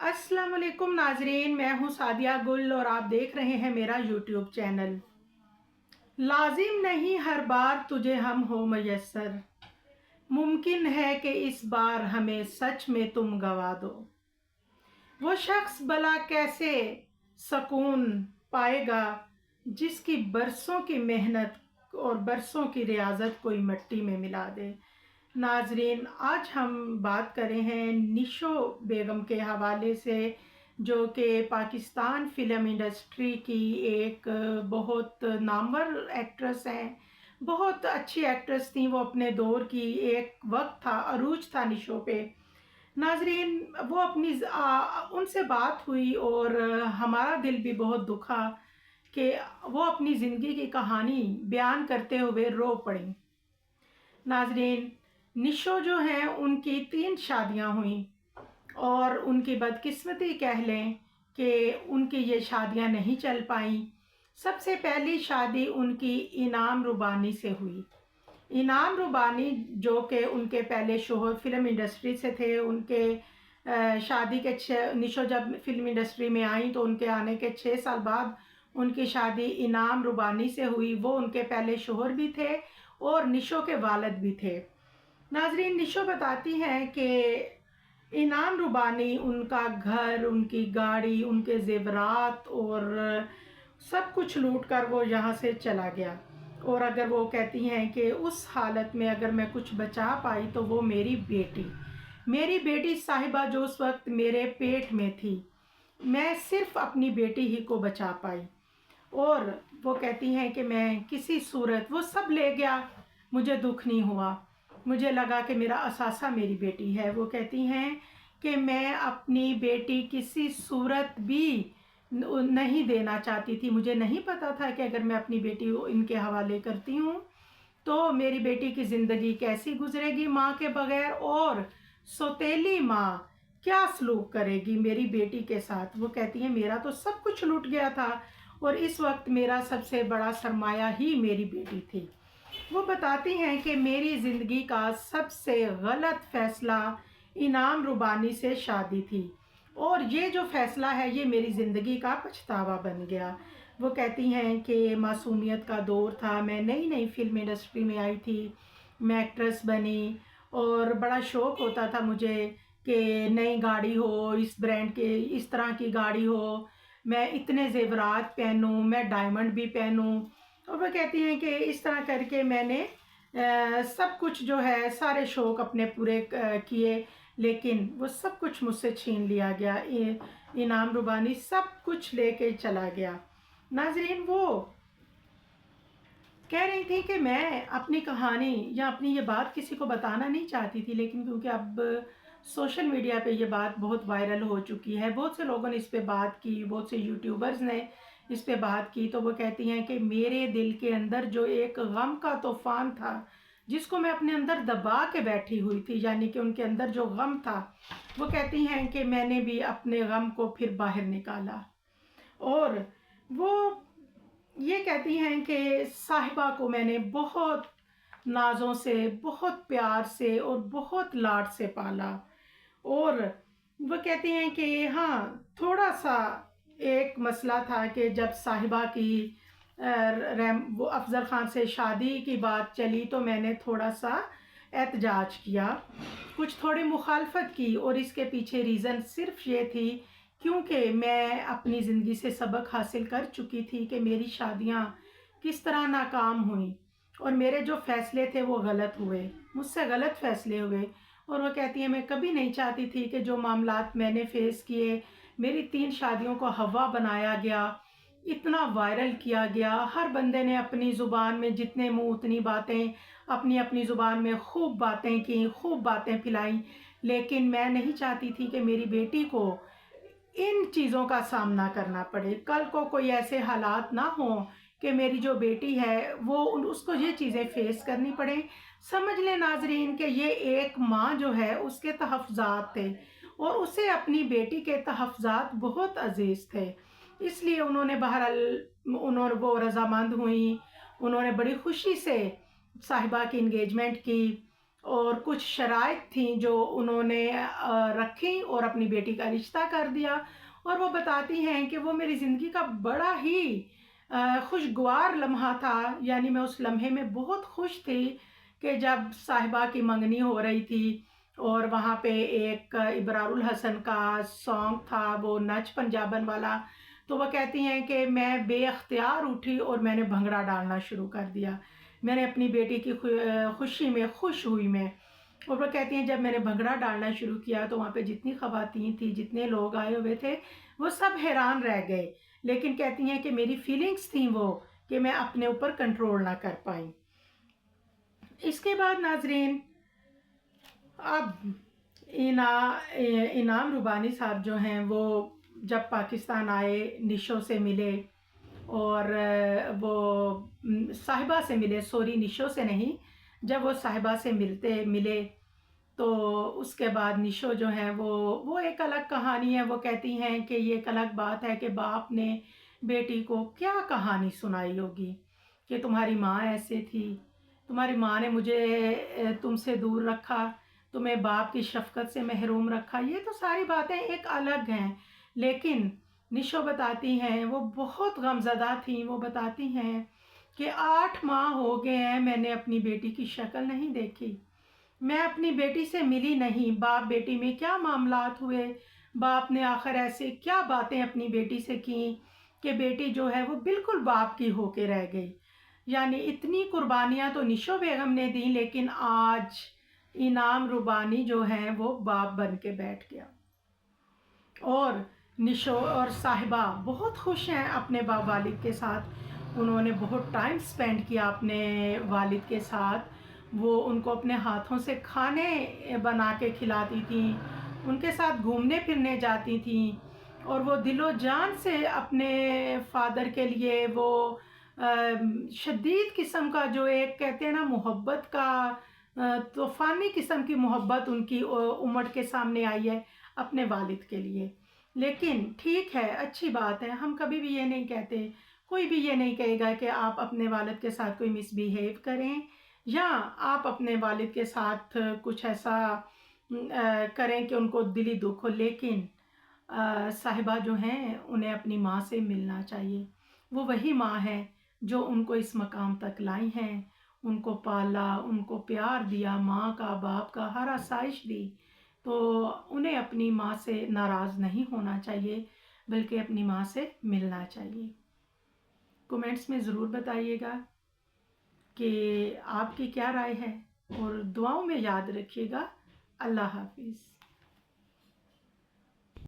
अस्सलाम वालेकुम नाजरीन, मैं हूं सादिया गुल और आप देख रहे हैं मेरा यूट्यूब चैनल। लाजिम नहीं हर बार तुझे हम हो मयस्सर, मुमकिन है कि इस बार हमें सच में तुम गवा दो। वो शख्स भला कैसे सकून पाएगा जिसकी बरसों की मेहनत और बरसों की रियाजत कोई मिट्टी में मिला दे। नाजरीन, आज हम बात करें हैं निशो बेगम के हवाले से, जो कि पाकिस्तान फ़िल्म इंडस्ट्री की एक बहुत नामवर एक्ट्रेस हैं। बहुत अच्छी एक्ट्रेस थी वो, अपने दौर की। एक वक्त था, अरूज था निशो पे। नाजरीन, वो उनसे बात हुई और हमारा दिल भी बहुत दुखा कि वो अपनी ज़िंदगी की कहानी बयान करते हुए रो पड़ी। नाजरीन, निशो जो हैं उनकी 3 शादियां हुई और उनकी बदकिस्मती कह लें कि उनकी ये शादियां नहीं चल पाईं। सबसे पहली शादी उनकी इनाम रुबानी से हुई। इनाम रुबानी जो कि उनके पहले शोहर फ़िल्म इंडस्ट्री से थे। उनके शादी के निशो जब फिल्म इंडस्ट्री में आई तो उनके आने के 6 साल बाद उनकी शादी इनाम रुबानी से हुई। वो उनके पहले शोहर भी थे और निशो के वालिद भी थे। नाजरीन, निशो बताती हैं कि इनाम रुबानी उनका घर, उनकी गाड़ी, उनके ज़ेवरात और सब कुछ लूट कर वो यहाँ से चला गया। और अगर वो कहती हैं कि उस हालत में अगर मैं कुछ बचा पाई तो वो मेरी बेटी साहिबा जो उस वक्त मेरे पेट में थी, मैं सिर्फ अपनी बेटी ही को बचा पाई। और वो कहती हैं कि मैं किसी सूरत, वो सब ले गया, मुझे दुख नहीं हुआ, मुझे लगा कि मेरा असासा मेरी बेटी है। वो कहती हैं कि मैं अपनी बेटी किसी सूरत भी नहीं देना चाहती थी। मुझे नहीं पता था कि अगर मैं अपनी बेटी इनके हवाले करती हूँ तो मेरी बेटी की ज़िंदगी कैसी गुजरेगी माँ के बगैर, और सौतेली माँ क्या सलूक करेगी मेरी बेटी के साथ। वो कहती हैं मेरा तो सब कुछ लूट गया था और इस वक्त मेरा सबसे बड़ा सरमाया ही मेरी बेटी थी। वो बताती हैं कि मेरी ज़िंदगी का सबसे गलत फ़ैसला इनाम रुबानी से शादी थी और ये जो फ़ैसला है ये मेरी ज़िंदगी का पछतावा बन गया। वो कहती हैं कि मासूमियत का दौर था, मैं नई नई फिल्म इंडस्ट्री में आई थी, मैं एक्ट्रेस बनी और बड़ा शौक़ होता था मुझे कि नई गाड़ी हो, इस ब्रांड के इस तरह की गाड़ी हो, मैं इतने ज़ेवरात पहनूं, मैं डायमंड भी पहनूं। और वो कहती हैं कि इस तरह करके मैंने सब कुछ जो है सारे शौक़ अपने पूरे किए, लेकिन वो सब कुछ मुझसे छीन लिया गया। इनाम रुबानी सब कुछ लेके चला गया। नाजरीन, वो कह रही थी कि मैं अपनी कहानी या अपनी ये बात किसी को बताना नहीं चाहती थी, लेकिन क्योंकि अब सोशल मीडिया पे ये बात बहुत वायरल हो चुकी है, बहुत से लोगों ने इस पे बात की, बहुत से यूट्यूबर्स ने इस पे बात की, तो वो कहती हैं कि मेरे दिल के अंदर जो एक गम का तूफ़ान था जिसको मैं अपने अंदर दबा के बैठी हुई थी, यानी कि उनके अंदर जो गम था, वो कहती हैं कि मैंने भी अपने गम को फिर बाहर निकाला। और वो ये कहती हैं कि साहिबा को मैंने बहुत नाज़ों से, बहुत प्यार से और बहुत लाड से पाला। और वो कहती हैं कि हाँ, थोड़ा सा एक मसला था कि जब साहिबा की वो अफजल ख़ान से शादी की बात चली तो मैंने थोड़ा सा एहतजाज किया, कुछ थोड़ी मुखालफत की, और इसके पीछे रीज़न सिर्फ ये थी क्योंकि मैं अपनी ज़िंदगी से सबक हासिल कर चुकी थी कि मेरी शादियाँ किस तरह नाकाम हुई और मेरे जो फ़ैसले थे वो गलत हुए, मुझसे गलत फ़ैसले हुए। और वो कहती है मैं कभी नहीं चाहती थी कि जो मामलात मैंने फ़ेस किए, मेरी 3 शादियों को हवा बनाया गया, इतना वायरल किया गया, हर बंदे ने अपनी ज़ुबान में जितने मुँह उतनी बातें अपनी अपनी ज़ुबान में खूब बातें की, खूब बातें फैलाई, लेकिन मैं नहीं चाहती थी कि मेरी बेटी को इन चीज़ों का सामना करना पड़े। कल को कोई ऐसे हालात ना हों कि मेरी जो बेटी है वो उसको ये चीज़ें फ़ेस करनी पड़े। समझ लें नाज़रीन कि ये एक माँ जो है उसके तहफ़्फ़ुज़ात थे और उसे अपनी बेटी के तहफ़्फ़ुज़ात बहुत अज़ीज़ थे। इसलिए उन्होंने बहरहाल वो रज़ामंद हुईं, उन्होंने बड़ी खुशी से साहिबा की एंगेजमेंट की اور کچھ شرائط تھیں جو انہوں نے رکھیں اور اپنی بیٹی کا رشتہ کر دیا، اور وہ بتاتی ہیں کہ وہ میری زندگی کا بڑا ہی خوشگوار لمحہ تھا، یعنی میں اس لمحے میں بہت خوش تھی کہ جب صاحبہ کی منگنی ہو رہی تھی اور وہاں پہ ایک ابرار الحسن کا سانگ تھا، وہ نچ پنجابن والا، تو وہ کہتی ہیں کہ میں بے اختیار اٹھی اور میں نے بھنگڑا ڈالنا شروع کر دیا، میں نے اپنی بیٹی کی خوشی میں خوش ہوئی میں۔ اور وہ کہتی ہیں جب میں نے بھنگڑا ڈالنا شروع کیا تو وہاں پہ جتنی خواتین تھی، جتنے لوگ آئے ہوئے تھے، وہ سب حیران رہ گئے، لیکن کہتی ہیں کہ میری فیلنگز تھیں وہ کہ میں اپنے اوپر کنٹرول نہ کر پائیں۔ اس کے بعد ناظرین، اب انعام ربانی صاحب جو ہیں وہ جب پاکستان آئے، نشو سے ملے، اور وہ صاحبہ سے ملے، سوری نشو سے نہیں، جب وہ صاحبہ سے ملے تو اس کے بعد نشو جو ہیں وہ ایک الگ کہانی ہے۔ وہ کہتی ہیں کہ یہ ایک الگ بات ہے کہ باپ نے بیٹی کو کیا کہانی سنائی ہوگی کہ تمہاری ماں ایسے تھی، تمہاری ماں نے مجھے تم سے دور رکھا، تمہیں باپ کی شفقت سے محروم رکھا، یہ تو ساری باتیں ایک الگ ہیں۔ لیکن نشو بتاتی ہیں، وہ بہت غمزدہ تھیں، وہ بتاتی ہیں کہ 8 ماہ ہو گئے ہیں میں نے اپنی بیٹی کی شکل نہیں دیکھی، میں اپنی بیٹی سے ملی نہیں، باپ بیٹی میں کیا معاملات ہوئے، باپ نے آخر ایسے کیا باتیں اپنی بیٹی سے کیں کہ بیٹی جو ہے وہ بالکل باپ کی ہو کے رہ گئی۔ یعنی اتنی قربانیاں تو نشو بیگم نے دیں، لیکن آج انعام ربانی جو ہیں وہ باپ بن کے بیٹھ گیا۔ اور نشو اور صاحبہ بہت خوش ہیں اپنے والد کے ساتھ، انہوں نے بہت ٹائم سپینڈ کیا اپنے والد کے ساتھ، وہ ان کو اپنے ہاتھوں سے کھانے بنا کے کھلاتی تھیں، ان کے ساتھ گھومنے پھرنے جاتی تھیں، اور وہ دل و جان سے اپنے فادر کے لیے وہ شدید قسم کا جو ایک کہتے ہیں نا محبت کا طوفانی قسم کی محبت ان کی امڑ کے سامنے آئی ہے اپنے والد کے لیے۔ لیکن ٹھیک ہے، اچھی بات ہے، ہم کبھی بھی یہ نہیں کہتے، کوئی بھی یہ نہیں کہے گا کہ آپ اپنے والد کے ساتھ کوئی مس بیہیو کریں یا آپ اپنے والد کے ساتھ کچھ ایسا کریں کہ ان کو دلی دکھ ہو، لیکن صاحبہ جو ہیں انہیں اپنی ماں سے ملنا چاہیے۔ وہ وہی ماں ہے جو ان کو اس مقام تک لائی ہیں، ان کو پالا، ان کو پیار دیا، ماں کا باپ کا ہر آسائش دی، تو انہیں اپنی ماں سے ناراض نہیں ہونا چاہیے بلکہ اپنی ماں سے ملنا چاہیے۔ کومنٹس میں ضرور بتائیے گا کہ آپ کی کیا رائے ہے، اور دعاؤں میں یاد رکھیے گا۔ اللہ حافظ۔